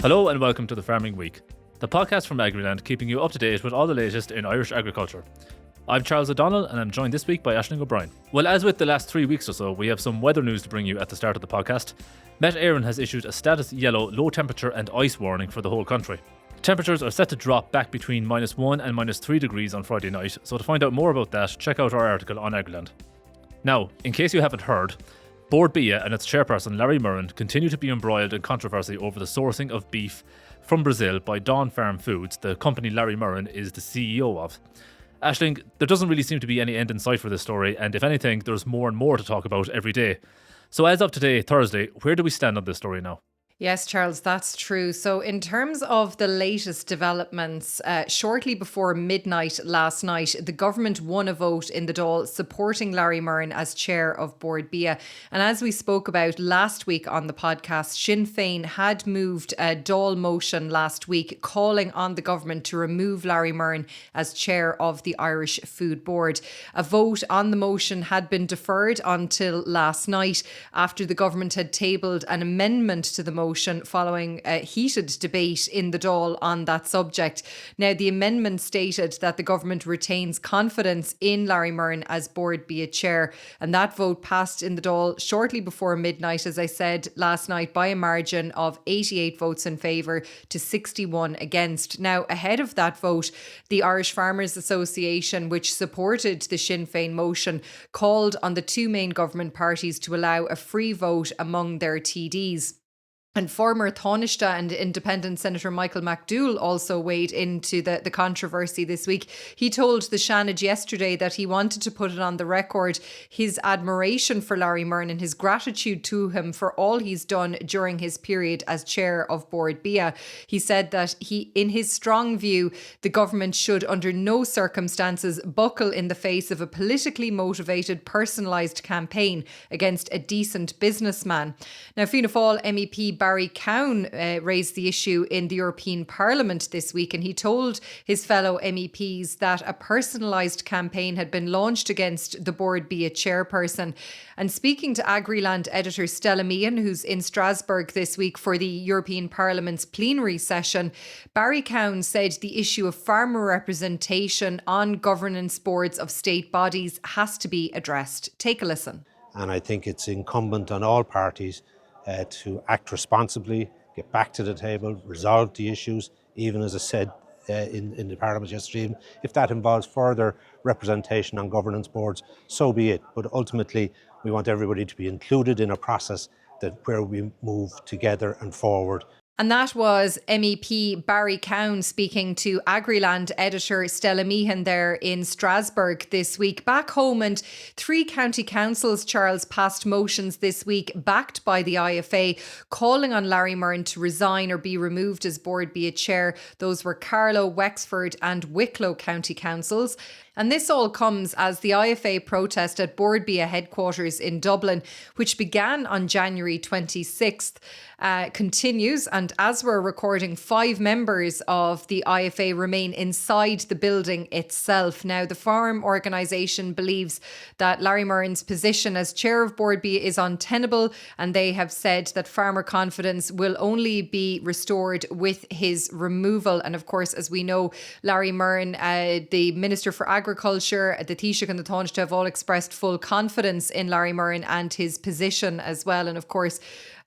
Hello and welcome to the Farming Week, the podcast from Agriland keeping you up to date with all the latest in Irish agriculture. I'm Charles O'Donnell and I'm joined this week by Aisling O'Brien. Well, as with the last 3 weeks or so, we have some weather news to bring you at the start of the podcast. Met Éireann has issued a status yellow low temperature and ice warning for the whole country. Temperatures are set to drop back between -1 and -3 degrees on Friday night, so to find out more about that, check out our article on Agriland. Now, in case you haven't heard, Board Bia and its chairperson Larry Murrin continue to be embroiled in controversy over the sourcing of beef from Brazil by Dawn Farm Foods, the company Larry Murrin is the CEO of. Aisling, there doesn't really seem to be any end in sight for this story, and if anything, there's more and more to talk about every day. So as of today, Thursday, where do we stand on this story now? Yes, Charles, that's true. So in terms of the latest developments, shortly before midnight last night, the government won a vote in the Dáil supporting Larry Murrin as chair of Board Bia. And as we spoke about last week on the podcast, Sinn Féin had moved a Dáil motion last week calling on the government to remove Larry Murrin as chair of the Irish Food Board. A vote on the motion had been deferred until last night after the government had tabled an amendment to the motion following a heated debate in the Dáil on that subject. Now, the amendment stated that the government retains confidence in Larry Murrin as Board Bia chair, and that vote passed in the Dáil shortly before midnight, as I said last night, by a margin of 88 votes in favour to 61 against. Now, ahead of that vote, the Irish Farmers Association, which supported the Sinn Féin motion, called on the two main government parties to allow a free vote among their TDs. And former Taoiseach and Independent Senator Michael McDougall also weighed into the controversy this week. He told the Seanad yesterday that he wanted to put it on the record his admiration for Larry Murrin and his gratitude to him for all he's done during his period as chair of Board Bia. He said that in his strong view, the government should under no circumstances buckle in the face of a politically motivated, personalised campaign against a decent businessman. Now, Fianna Fáil MEP Barry Cowan raised the issue in the European Parliament this week, and he told his fellow MEPs that a personalised campaign had been launched against the Board Bia chairperson. And speaking to Agriland editor Stella Meehan, who's in Strasbourg this week for the European Parliament's plenary session, Barry Cowan said the issue of farmer representation on governance boards of state bodies has to be addressed. Take a listen. And I think it's incumbent on all parties to act responsibly, get back to the table, resolve the issues, even as I said in the Parliament yesterday. If that involves further representation on governance boards, so be it. But ultimately, we want everybody to be included in a process where we move together and forward. And that was MEP Barry Cowan speaking to Agriland editor Stella Meehan there in Strasbourg this week. Back home, and 3 county councils, Charles, passed motions this week backed by the IFA calling on Larry Murrin to resign or be removed as Board Bia chair. Those were Carlow, Wexford and Wicklow county councils. And this all comes as the IFA protest at Board Bia headquarters in Dublin, which began on January 26th, continues. And as we're recording, 5 members of the IFA remain inside the building itself. Now, the farm organisation believes that Larry Murrin's position as chair of Board Bia is untenable, and they have said that farmer confidence will only be restored with his removal. And of course, as we know, Larry Murrin, the Minister for Agriculture, the Taoiseach and the Taoiseach have all expressed full confidence in Larry Murrin and his position as well. And of course,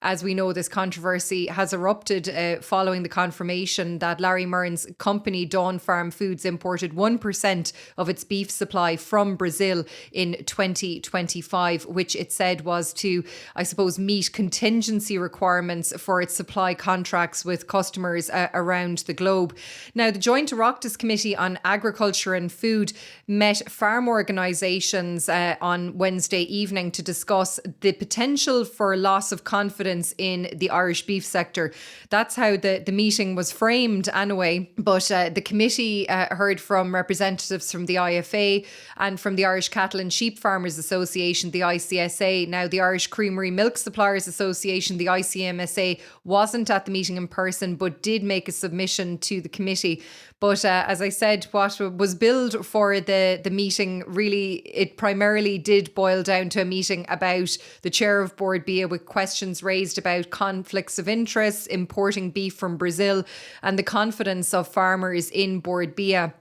as we know, this controversy has erupted following the confirmation that Larry Murrin's company, Dawn Farm Foods, imported 1% of its beef supply from Brazil in 2025, which it said was to, I suppose, meet contingency requirements for its supply contracts with customers around the globe. Now, the Joint Oireachtas Committee on Agriculture and Food met farm organisations on Wednesday evening to discuss the potential for loss of confidence in the Irish beef sector. That's how the meeting was framed anyway. But the committee heard from representatives from the IFA and from the Irish Cattle and Sheep Farmers Association, the ICSA. Now, the Irish Creamery Milk Suppliers Association, the ICMSA, wasn't at the meeting in person, but did make a submission to the committee. But as I said, what was billed for the meeting, really, it primarily did boil down to a meeting about the chair of Board Bia with questions raised raised about conflicts of interest, importing beef from Brazil, and the confidence of farmers in Bord Bia.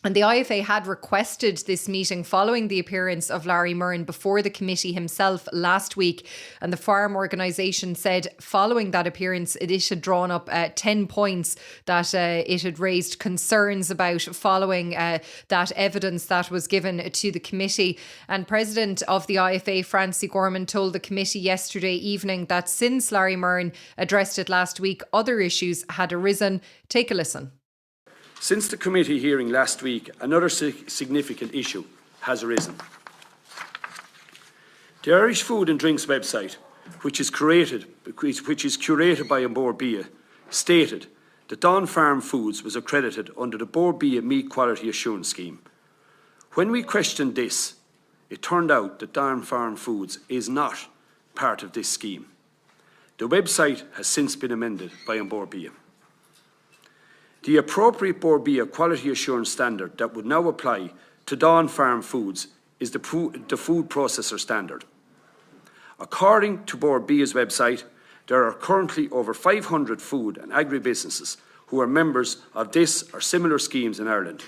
And the IFA had requested this meeting following the appearance of Larry Murrin before the committee himself last week. And the farm organisation said following that appearance, it had drawn up 10 points that it had raised concerns about following that evidence that was given to the committee. And President of the IFA, Francie Gorman, told the committee yesterday evening that since Larry Murrin addressed it last week, other issues had arisen. Take a listen. Since the committee hearing last week, another significant issue has arisen. The Irish Food and Drinks website, which is curated by Bord Bia, stated that Dawn Farm Foods was accredited under the Bord Bia Meat Quality Assurance Scheme. When we questioned this, it turned out that Dawn Farm Foods is not part of this scheme. The website has since been amended by Bord Bia. The appropriate Bord Bia quality assurance standard that would now apply to Dawn Farm Foods is the food processor standard. According to Bord Bia's website, there are currently over 500 food and agribusinesses who are members of this or similar schemes in Ireland.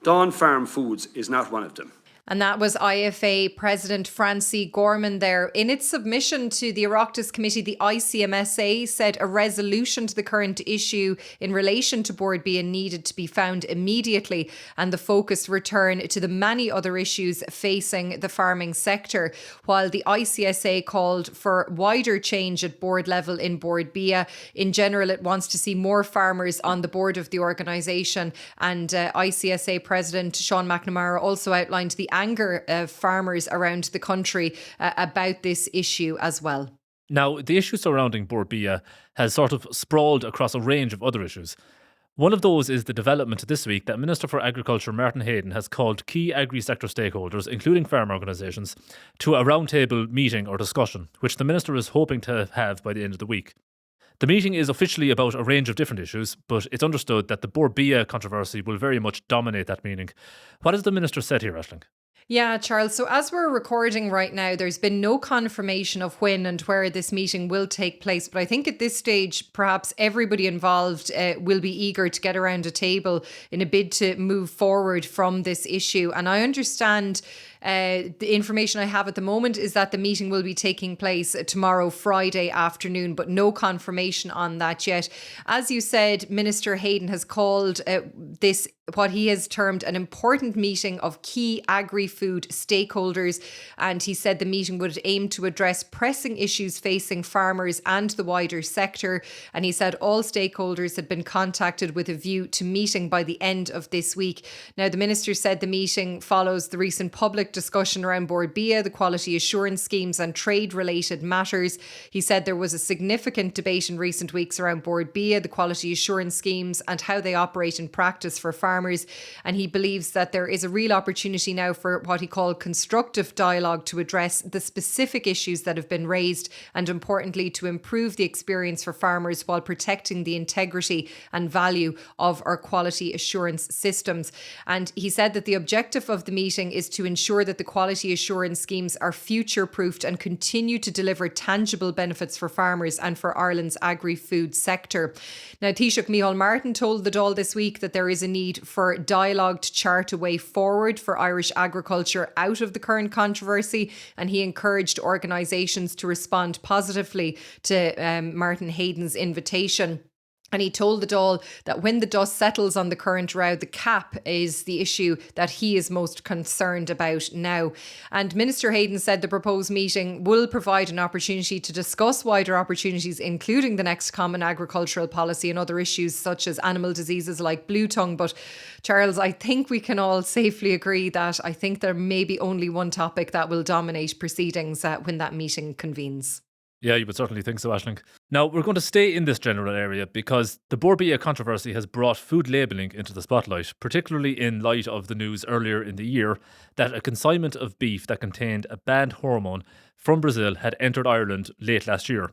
Dawn Farm Foods is not one of them. And that was IFA President Francie Gorman there. In its submission to the Oireachtas Committee, the ICMSA said a resolution to the current issue in relation to Bord Bia needed to be found immediately and the focus return to the many other issues facing the farming sector. While the ICSA called for wider change at board level in Bord Bia, in general it wants to see more farmers on the board of the organisation. And ICSA President Sean McNamara also outlined the anger of farmers around the country about this issue as well. Now, the issue surrounding Bord Bia has sort of sprawled across a range of other issues. One of those is the development this week that Minister for Agriculture Martin Heydon has called key agri-sector stakeholders, including farm organisations, to a roundtable meeting or discussion, which the Minister is hoping to have by the end of the week. The meeting is officially about a range of different issues, but it's understood that the Bord Bia controversy will very much dominate that meeting. What has the Minister said here, Aisling? Yeah, Charles. So as we're recording right now, there's been no confirmation of when and where this meeting will take place. But I think at this stage, perhaps everybody involved will be eager to get around a table in a bid to move forward from this issue. And I understand the information I have at the moment is that the meeting will be taking place tomorrow, Friday afternoon, but no confirmation on that yet. As you said, Minister Heydon has called this what he has termed an important meeting of key agri-food stakeholders. And he said the meeting would aim to address pressing issues facing farmers and the wider sector. And he said all stakeholders had been contacted with a view to meeting by the end of this week. Now, the Minister said the meeting follows the recent public discussion around Bord Bia, the quality assurance schemes and trade-related matters. He said there was a significant debate in recent weeks around Bord Bia, the quality assurance schemes and how they operate in practice for farmers. And he believes that there is a real opportunity now for what he called constructive dialogue to address the specific issues that have been raised and, importantly, to improve the experience for farmers while protecting the integrity and value of our quality assurance systems. And he said that the objective of the meeting is to ensure that the quality assurance schemes are future-proofed and continue to deliver tangible benefits for farmers and for Ireland's agri-food sector. Now, Taoiseach Micheál Martin told the Dáil this week that there is a need for dialogue to chart a way forward for Irish agriculture out of the current controversy, and he encouraged organisations to respond positively to Martin Heydon's invitation. And he told the Dáil that when the dust settles on the current row, the cap is the issue that he is most concerned about now. And Minister Heydon said the proposed meeting will provide an opportunity to discuss wider opportunities, including the next common agricultural policy and other issues such as animal diseases like blue tongue. But Charles, I think we can all safely agree that I think there may be only one topic that will dominate proceedings when that meeting convenes. Yeah, you would certainly think so, Aisling. Now, we're going to stay in this general area because the Bord Bia controversy has brought food labelling into the spotlight, particularly in light of the news earlier in the year that a consignment of beef that contained a banned hormone from Brazil had entered Ireland late last year.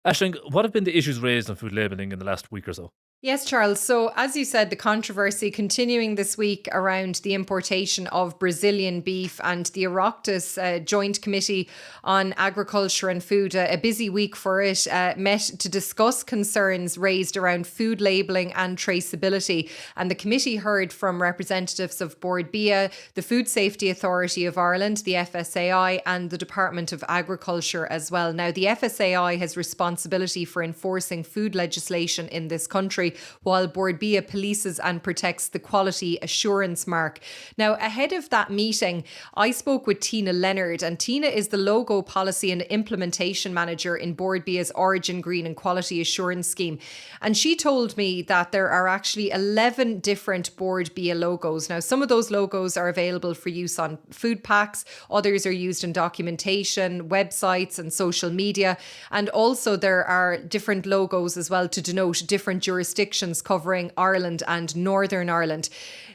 Aisling, what have been the issues raised on food labelling in the last week or so? Yes, Charles. So, as you said, the controversy continuing this week around the importation of Brazilian beef, and the Oireachtas Joint Committee on Agriculture and Food, a busy week for it, met to discuss concerns raised around food labelling and traceability. And the committee heard from representatives of Bord Bia, the Food Safety Authority of Ireland, the FSAI, and the Department of Agriculture as well. Now, the FSAI has responsibility for enforcing food legislation in this country, while Bord Bia polices and protects the quality assurance mark. Now, ahead of that meeting, I spoke with Tina Leonard, and Tina is the logo policy and implementation manager in Bord Bia's Origin Green and Quality Assurance Scheme. And she told me that there are actually 11 different Bord Bia logos. Now, some of those logos are available for use on food packs, others are used in documentation, websites and social media. And also there are different logos as well to denote different jurisdictions covering Ireland and Northern Ireland.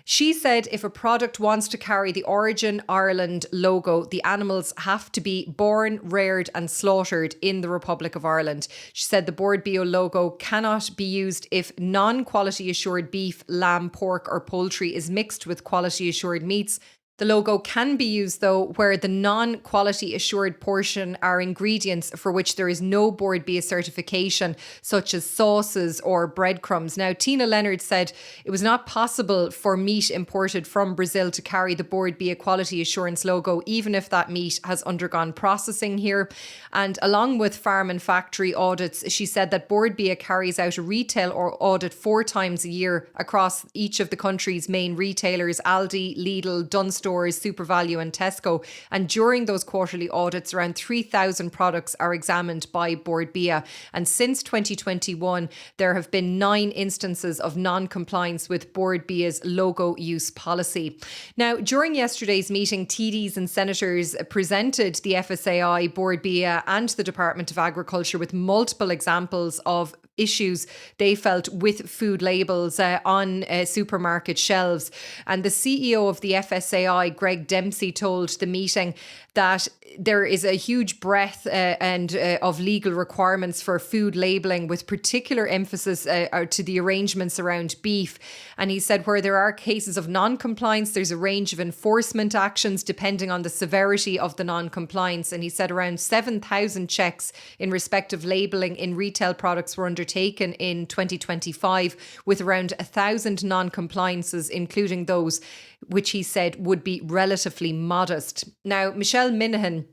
She said if a product wants to carry the Origin Ireland logo, the animals have to be born, reared and slaughtered in the Republic of Ireland. She said the Bord Bia logo cannot be used if non-quality assured beef, lamb, pork or poultry is mixed with quality assured meats. The logo can be used, though, where the non-quality assured portion are ingredients for which there is no Bord Bia certification, such as sauces or breadcrumbs. Now, Tina Leonard said it was not possible for meat imported from Brazil to carry the Bord Bia quality assurance logo, even if that meat has undergone processing here. And along with farm and factory audits, she said that Bord Bia carries out a retail audit 4 times a year across each of the country's main retailers, Aldi, Lidl, Dunstores, SuperValu and Tesco. And during those quarterly audits, around 3,000 products are examined by Bord Bia. And since 2021, there have been 9 instances of non-compliance with Bord Bia's logo use policy. Now, during yesterday's meeting, TDs and senators presented the FSAI, Bord Bia and the Department of Agriculture with multiple examples of issues they felt with food labels on supermarket shelves. And the CEO of the FSAI, Greg Dempsey, told the meeting that there is a huge breadth of legal requirements for food labelling, with particular emphasis to the arrangements around beef. And he said where there are cases of non-compliance, there's a range of enforcement actions depending on the severity of the non-compliance. And he said around 7,000 checks in respect of labelling in retail products were undertaken in 2025, with around 1,000 non-compliances, including those which he said would be relatively modest. Now, Michelle Minahan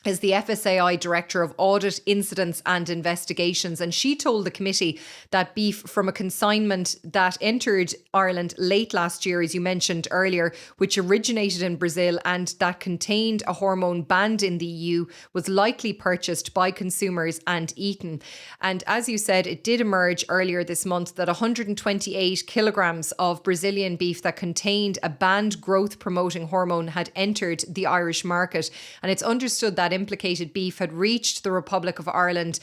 is the FSAI Director of Audit, Incidents and Investigations, and she told the committee that beef from a consignment that entered Ireland late last year, as you mentioned earlier, which originated in Brazil and that contained a hormone banned in the EU, was likely purchased by consumers and eaten. And as you said, it did emerge earlier this month that 128 kilograms of Brazilian beef that contained a banned growth promoting hormone had entered the Irish market. And it's understood that implicated beef had reached the Republic of Ireland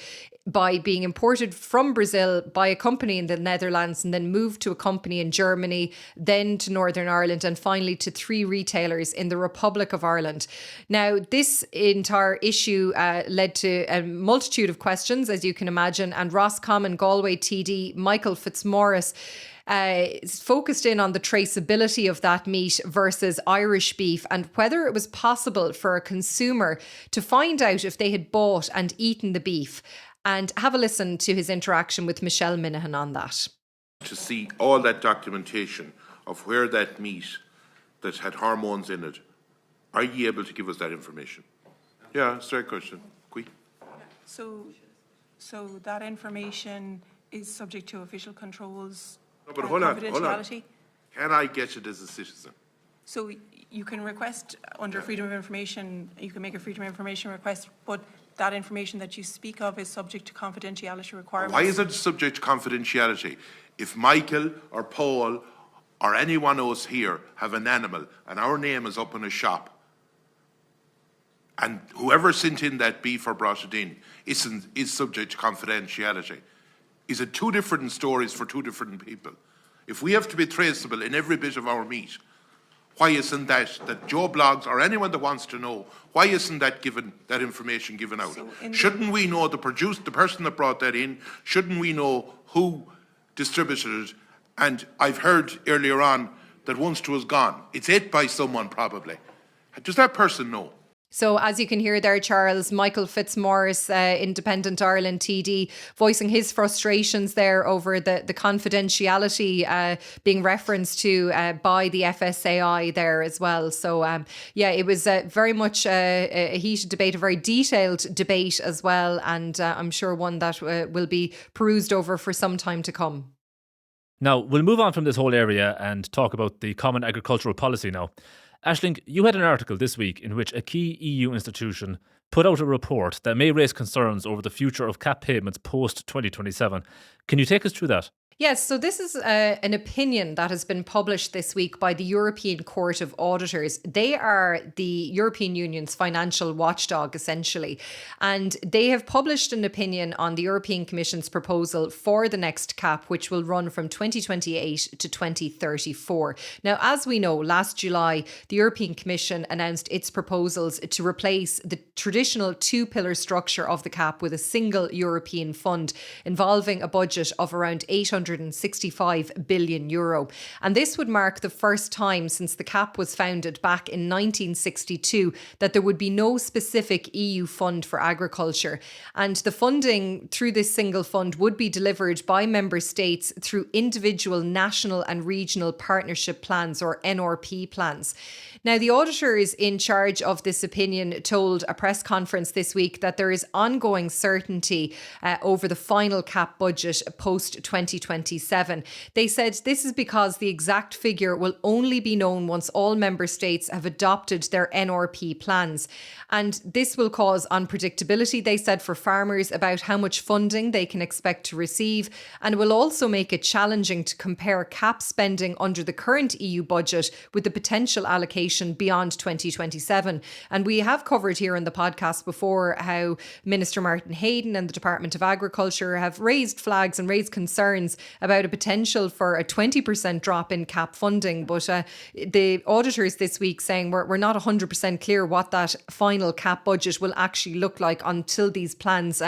by being imported from Brazil by a company in the Netherlands and then moved to a company in Germany, then to Northern Ireland and finally to 3 retailers in the Republic of Ireland. Now, this entire issue led to a multitude of questions, as you can imagine, and Roscommon Galway TD Michael Fitzmaurice focused in on the traceability of that meat versus Irish beef and whether it was possible for a consumer to find out if they had bought and eaten the beef. And have a listen to his interaction with Michelle Minahan on that. To see all that documentation of where that meat that had hormones in it, are you able to give us that information? Yeah, it's a great question. Quick. So that information is subject to official controls. No, but hold on. Confidentiality. Can I get it as a citizen? So you can request under freedom of information, you can make a freedom of information request, but that information that you speak of is subject to confidentiality requirements. Why is it subject to confidentiality? If Michael or Paul or anyone else here have an animal and our name is up in a shop and whoever sent in that beef or brought it in is subject to confidentiality, is it 2 different stories for 2 different people? If we have to be traceable in every bit of our meat, why isn't that Joe Blogs or anyone that wants to know, why isn't that information given out? Shouldn't we know the person that brought that in? Shouldn't we know who distributed it. And I've heard earlier on that once it was gone, it's ate by someone probably. Does that person know? So as you can hear there, Charles, Michael Fitzmaurice, Independent Ireland TD, voicing his frustrations there over the confidentiality being referenced to by the FSAI there as well. So, it was very much a heated debate, a very detailed debate as well. And I'm sure one that will be perused over for some time to come. Now, we'll move on from this whole area and talk about the Common Agricultural Policy now. Aisling, you had an article this week in which a key EU institution put out a report that may raise concerns over the future of CAP payments post-2027. Can you take us through that? Yes, so this is an opinion that has been published this week by the European Court of Auditors. They are the European Union's financial watchdog, essentially. And they have published an opinion on the European Commission's proposal for the next CAP, which will run from 2028 to 2034. Now, as we know, last July, the European Commission announced its proposals to replace the traditional two-pillar structure of the CAP with a single European fund involving a budget of around €865 billion. And this would mark the first time since the CAP was founded back in 1962 that there would be no specific EU fund for agriculture. And the funding through this single fund would be delivered by member states through individual national and regional partnership plans, or NRP plans. Now, the auditors in charge of this opinion told a press conference this week that there is ongoing certainty over the final CAP budget post 2027. They said this is because the exact figure will only be known once all member states have adopted their NRP plans. And this will cause unpredictability, they said, for farmers about how much funding they can expect to receive, and will also make it challenging to compare CAP spending under the current EU budget with the potential allocation beyond 2027. And we have covered here in the podcast before how Minister Martin Heydon and the Department of Agriculture have raised flags and raised concerns about a potential for a 20% drop in CAP funding. But the auditors this week saying we're not 100% clear what that final CAP budget will actually look like until these plans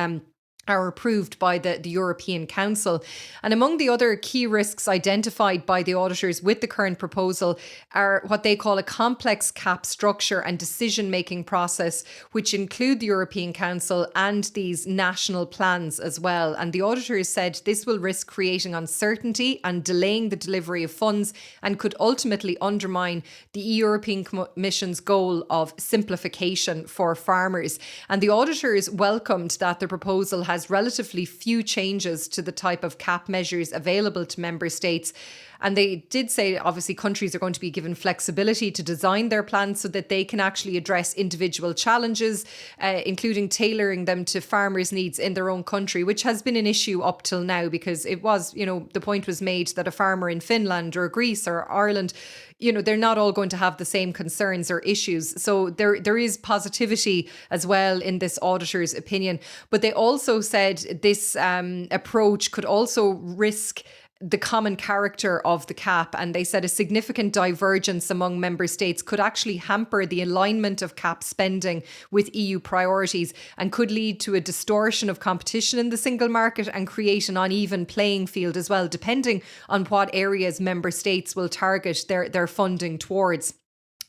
are approved by the European Council. And among the other key risks identified by the auditors with the current proposal are what they call a complex CAP structure and decision-making process, which include the European Council and these national plans as well. And the auditors said this will risk creating uncertainty and delaying the delivery of funds, and could ultimately undermine the European Commission's goal of simplification for farmers. And the auditors welcomed that the proposal has relatively few changes to the type of CAP measures available to member states. And they did say, obviously, countries are going to be given flexibility to design their plans so that they can actually address individual challenges, including tailoring them to farmers' needs in their own country, which has been an issue up till now, because it was, the point was made that a farmer in Finland or Greece or Ireland, they're not all going to have the same concerns or issues. So there is positivity as well in this auditor's opinion. But they also said this approach could also risk the common character of the CAP, and they said a significant divergence among member states could actually hamper the alignment of CAP spending with EU priorities, and could lead to a distortion of competition in the single market and create an uneven playing field as well, depending on what areas member states will target their funding towards.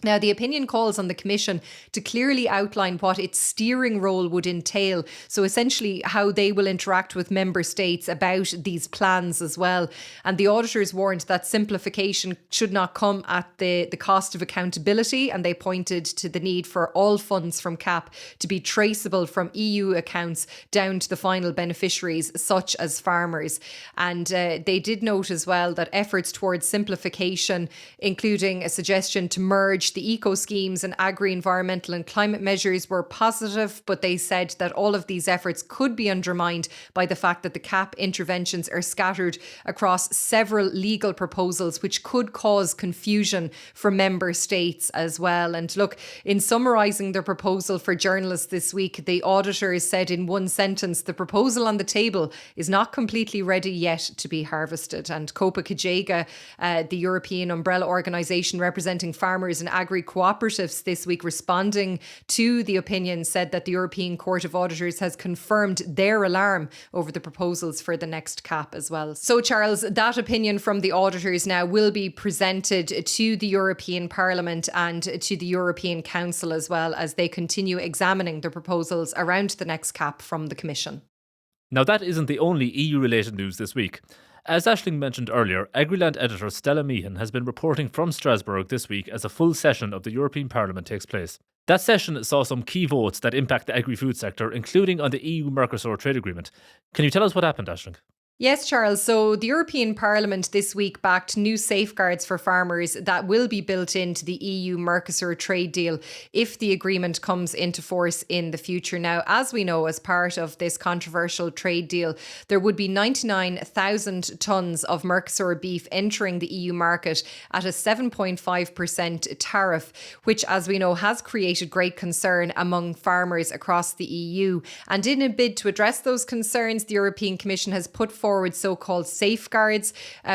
Now, the opinion calls on the Commission to clearly outline what its steering role would entail. So essentially how they will interact with member states about these plans as well. And the auditors warned that simplification should not come at the cost of accountability. And they pointed to the need for all funds from CAP to be traceable from EU accounts down to the final beneficiaries, such as farmers. And they did note as well that efforts towards simplification, including a suggestion to merge the eco schemes and agri-environmental and climate measures, were positive, but they said that all of these efforts could be undermined by the fact that the CAP interventions are scattered across several legal proposals, which could cause confusion for member states as well. And look, in summarising the proposal for journalists this week, the auditors said in one sentence, the proposal on the table is not completely ready yet to be harvested. And Copa Cogeca, the European umbrella organisation representing farmers and agri-cooperatives this week, responding to the opinion, said that the European Court of Auditors has confirmed their alarm over the proposals for the next CAP as well. So, Charles, that opinion from the auditors now will be presented to the European Parliament and to the European Council as well, as they continue examining the proposals around the next CAP from the Commission. Now, that isn't the only EU-related news this week. As Aisling mentioned earlier, Agriland editor Stella Meehan has been reporting from Strasbourg this week as a full session of the European Parliament takes place. That session saw some key votes that impact the agri-food sector, including on the EU-Mercosur trade agreement. Can you tell us what happened, Aisling? Yes, Charles. So the European Parliament this week backed new safeguards for farmers that will be built into the EU-Mercosur trade deal if the agreement comes into force in the future. Now, as we know, as part of this controversial trade deal, there would be 99,000 tonnes of Mercosur beef entering the EU market at a 7.5% tariff, which, as we know, has created great concern among farmers across the EU. And in a bid to address those concerns, the European Commission has put forward so-called safeguards,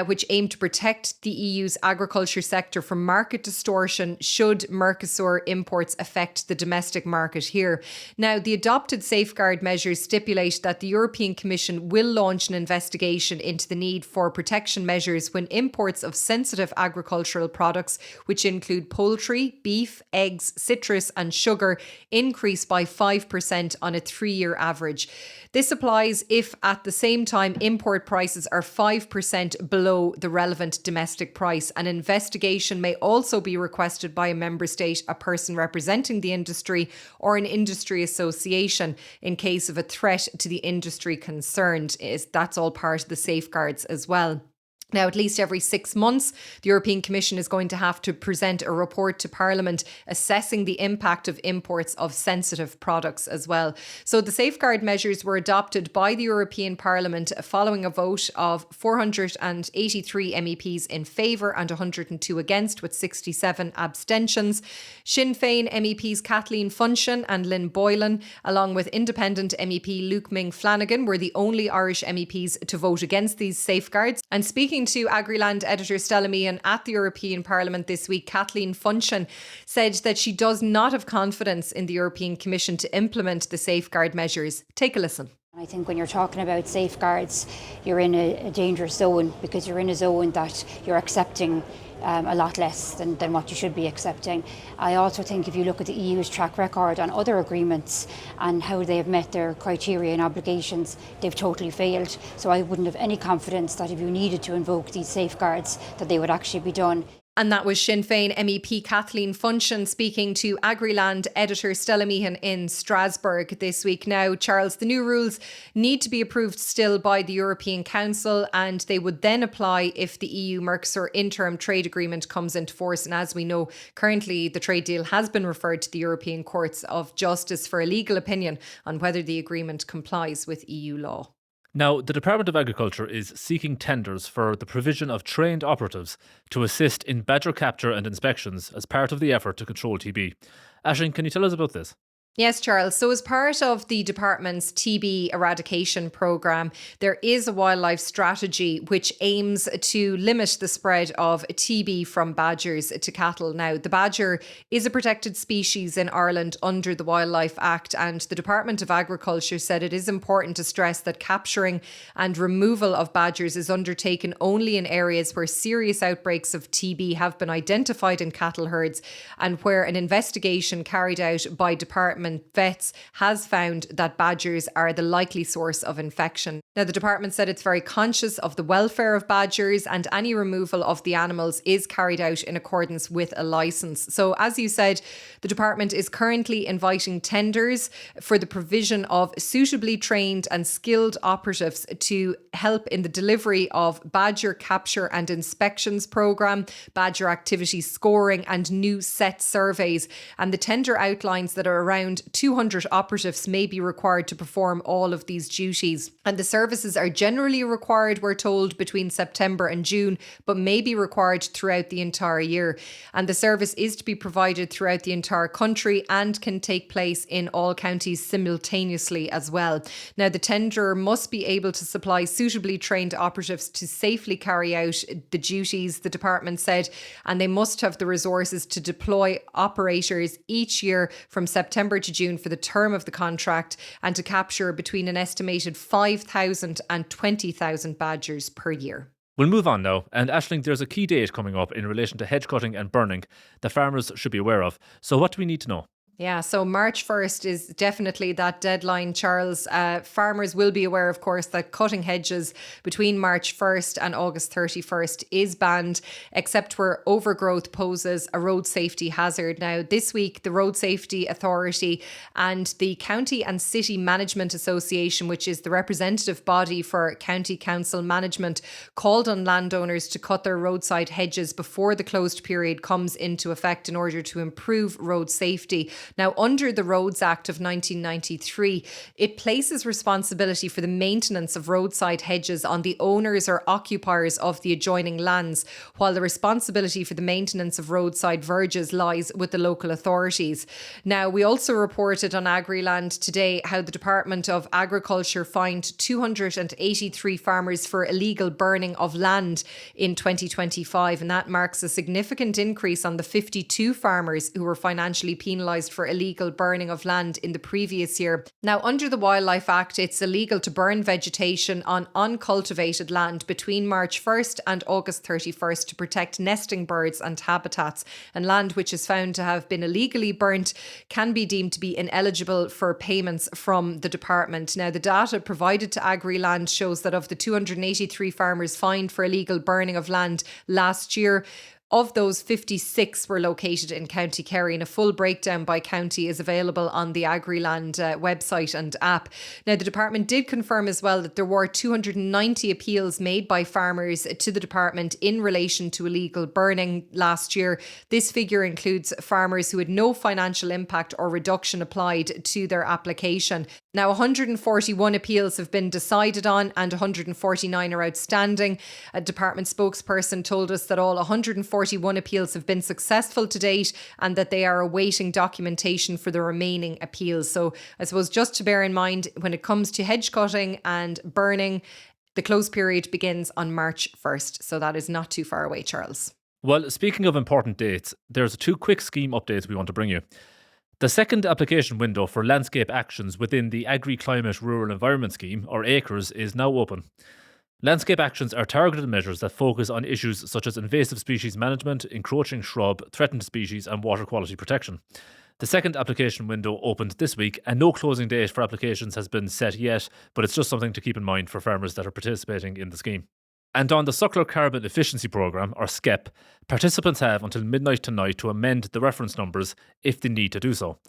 which aim to protect the EU's agriculture sector from market distortion should Mercosur imports affect the domestic market here. Now, the adopted safeguard measures stipulate that the European Commission will launch an investigation into the need for protection measures when imports of sensitive agricultural products, which include poultry, beef, eggs, citrus and sugar, increase by 5% on a 3-year average. This applies if at the same time import prices are 5% below the relevant domestic price. An investigation may also be requested by a member state, a person representing the industry, or an industry association in case of a threat to the industry concerned. That's all part of the safeguards as well. Now, at least every 6 months, the European Commission is going to have to present a report to Parliament assessing the impact of imports of sensitive products as well. So the safeguard measures were adopted by the European Parliament following a vote of 483 MEPs in favour and 102 against, with 67 abstentions. Sinn Féin MEPs Kathleen Funchion and Lynn Boylan, along with independent MEP Luke Ming Flanagan, were the only Irish MEPs to vote against these safeguards. And speaking to Agriland editor Stella Meehan at the European Parliament this week, Kathleen Funchion said that she does not have confidence in the European Commission to implement the safeguard measures. Take a listen. I think when you're talking about safeguards, you're in a dangerous zone, because you're in a zone that you're accepting a lot less than what you should be accepting. I also think if you look at the EU's track record on other agreements and how they have met their criteria and obligations, they've totally failed. So I wouldn't have any confidence that if you needed to invoke these safeguards, that they would actually be done. And that was Sinn Féin MEP Kathleen Funchion speaking to Agriland editor Stella Meehan in Strasbourg this week. Now, Charles, the new rules need to be approved still by the European Council, and they would then apply if the EU-Mercosur interim trade agreement comes into force. And as we know, currently the trade deal has been referred to the European Courts of Justice for a legal opinion on whether the agreement complies with EU law. Now, the Department of Agriculture is seeking tenders for the provision of trained operatives to assist in badger capture and inspections as part of the effort to control TB. Aisling, can you tell us about this? Yes, Charles. So as part of the department's TB eradication programme, there is a wildlife strategy which aims to limit the spread of TB from badgers to cattle. Now, the badger is a protected species in Ireland under the Wildlife Act, and the Department of Agriculture said it is important to stress that capturing and removal of badgers is undertaken only in areas where serious outbreaks of TB have been identified in cattle herds and where an investigation carried out by department vets has found that badgers are the likely source of infection. Now, the department said it's very conscious of the welfare of badgers, and any removal of the animals is carried out in accordance with a licence. So, as you said, the department is currently inviting tenders for the provision of suitably trained and skilled operatives to help in the delivery of badger capture and inspections programme, badger activity scoring and new set surveys. And the tender outlines that are around 200 operatives may be required to perform all of these duties. And the services are generally required, we're told, between September and June, but may be required throughout the entire year. And the service is to be provided throughout the entire country and can take place in all counties simultaneously as well. Now, the tenderer must be able to supply suitably trained operatives to safely carry out the duties, the department said, and they must have the resources to deploy operators each year from September to June for the term of the contract and to capture between an estimated 5,000 and 20,000 badgers per year. We'll move on now, and Aisling, there's a key date coming up in relation to hedge cutting and burning that farmers should be aware of. So what do we need to know? Yeah, so March 1st is definitely that deadline, Charles. Farmers will be aware, of course, that cutting hedges between March 1st and August 31st is banned, except where overgrowth poses a road safety hazard. Now, this week, the Road Safety Authority and the County and City Management Association, which is the representative body for county council management, called on landowners to cut their roadside hedges before the closed period comes into effect in order to improve road safety. Now, under the Roads Act of 1993, it places responsibility for the maintenance of roadside hedges on the owners or occupiers of the adjoining lands, while the responsibility for the maintenance of roadside verges lies with the local authorities. Now, we also reported on Agriland today how the Department of Agriculture fined 283 farmers for illegal burning of land in 2025, and that marks a significant increase on the 52 farmers who were financially penalised for illegal burning of land in the previous year. Now, under the Wildlife Act, it's illegal to burn vegetation on uncultivated land between March 1st and August 31st to protect nesting birds and habitats. And land which is found to have been illegally burnt can be deemed to be ineligible for payments from the department. Now, the data provided to Agriland shows that of the 283 farmers fined for illegal burning of land last year, of those, 56 were located in County Kerry, and a full breakdown by county is available on the Agriland website and app. Now, the department did confirm as well that there were 290 appeals made by farmers to the department in relation to illegal burning last year. This figure includes farmers who had no financial impact or reduction applied to their application. Now, 141 appeals have been decided on and 149 are outstanding. A department spokesperson told us that all 141 appeals have been successful to date and that they are awaiting documentation for the remaining appeals. So I suppose just to bear in mind, when it comes to hedge cutting and burning, the close period begins on March 1st. So that is not too far away, Charles. Well, speaking of important dates, there's two quick scheme updates we want to bring you. The second application window for landscape actions within the Agri-Climate Rural Environment Scheme, or ACRES, is now open. Landscape actions are targeted measures that focus on issues such as invasive species management, encroaching shrub, threatened species and water quality protection. The second application window opened this week and no closing date for applications has been set yet, but it's just something to keep in mind for farmers that are participating in the scheme. And on the Suckler Carbon Efficiency Programme, or SCEP, participants have until midnight tonight to amend the reference numbers if they need to do so.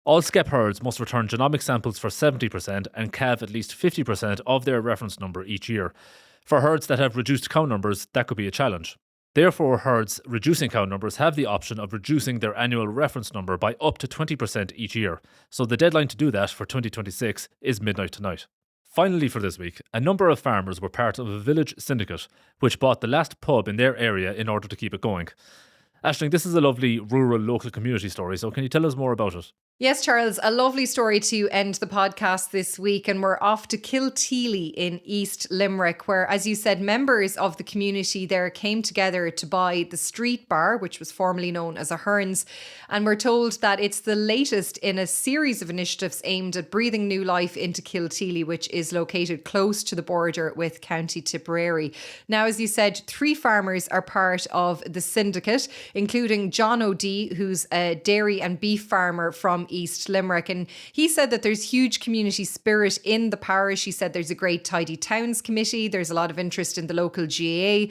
All SCEP herds must return genomic samples for 70% and calve at least 50% of their reference number each year. For herds that have reduced cow numbers, that could be a challenge. Therefore, herds reducing cow numbers have the option of reducing their annual reference number by up to 20% each year. So the deadline to do that for 2026 is midnight tonight. Finally for this week, a number of farmers were part of a village syndicate which bought the last pub in their area in order to keep it going. Aisling, this is a lovely rural local community story, so can you tell us more about it? Yes, Charles, a lovely story to end the podcast this week, and we're off to Kilteely in East Limerick, where, as you said, members of the community there came together to buy the street bar, which was formerly known as a Hearns, and we're told that it's the latest in a series of initiatives aimed at breathing new life into Kilteely, which is located close to the border with County Tipperary. Now, as you said, 3 farmers are part of the syndicate, including John O'D, who's a dairy and beef farmer from East Limerick, and he said that there's huge community spirit in the parish. He said there's a great Tidy Towns committee, there's a lot of interest in the local GAA,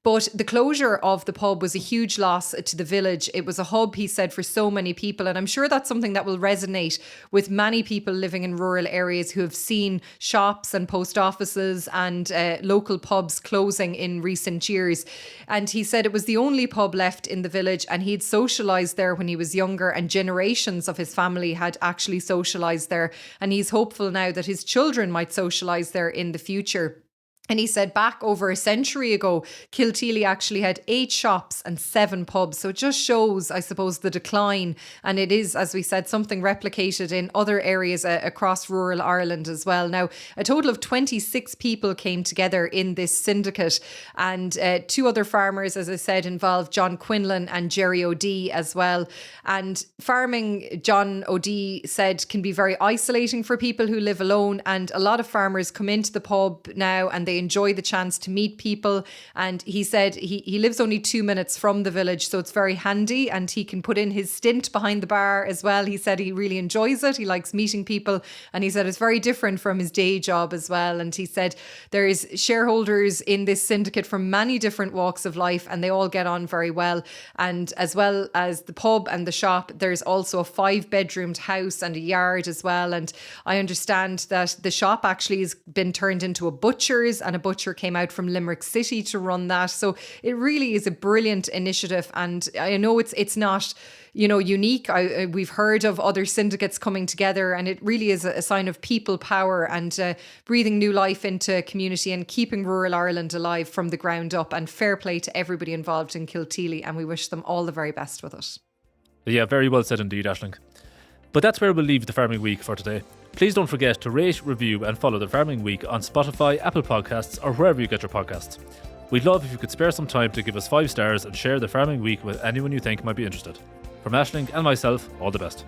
But the closure of the pub was a huge loss to the village. It was a hub, he said, for so many people. And I'm sure that's something that will resonate with many people living in rural areas who have seen shops and post offices and local pubs closing in recent years. And he said it was the only pub left in the village, and he'd socialised there when he was younger, and generations of his family had actually socialised there. And he's hopeful now that his children might socialise there in the future. And he said back over a century ago, Kilteely actually had 8 shops and 7 pubs. So it just shows, I suppose, the decline. And it is, as we said, something replicated in other areas across rural Ireland as well. Now, a total of 26 people came together in this syndicate. And 2 other farmers, as I said, involved, John Quinlan and Jerry O'Dea as well. And farming, John O'Dea said, can be very isolating for people who live alone. And a lot of farmers come into the pub now and they enjoy the chance to meet people. And he said he lives only 2 minutes from the village, so it's very handy, and he can put in his stint behind the bar as well. He said he really enjoys it. He likes meeting people, and he said it's very different from his day job as well. And he said there is shareholders in this syndicate from many different walks of life, and they all get on very well. And as well as the pub and the shop, there's also a 5-bedroomed house and a yard as well. And I understand that the shop actually has been turned into a butcher's, and a butcher came out from Limerick City to run that. So it really is a brilliant initiative. And I know it's not, unique. We've heard of other syndicates coming together, and it really is a sign of people power and breathing new life into community and keeping rural Ireland alive from the ground up. And fair play to everybody involved in Kilteely, and we wish them all the very best with it. Yeah, very well said indeed, Aisling. But that's where we'll leave the Farming Week for today. Please don't forget to rate, review and follow the Farming Week on Spotify, Apple Podcasts or wherever you get your podcasts. We'd love if you could spare some time to give us 5 stars and share the Farming Week with anyone you think might be interested. From Aisling and myself, all the best.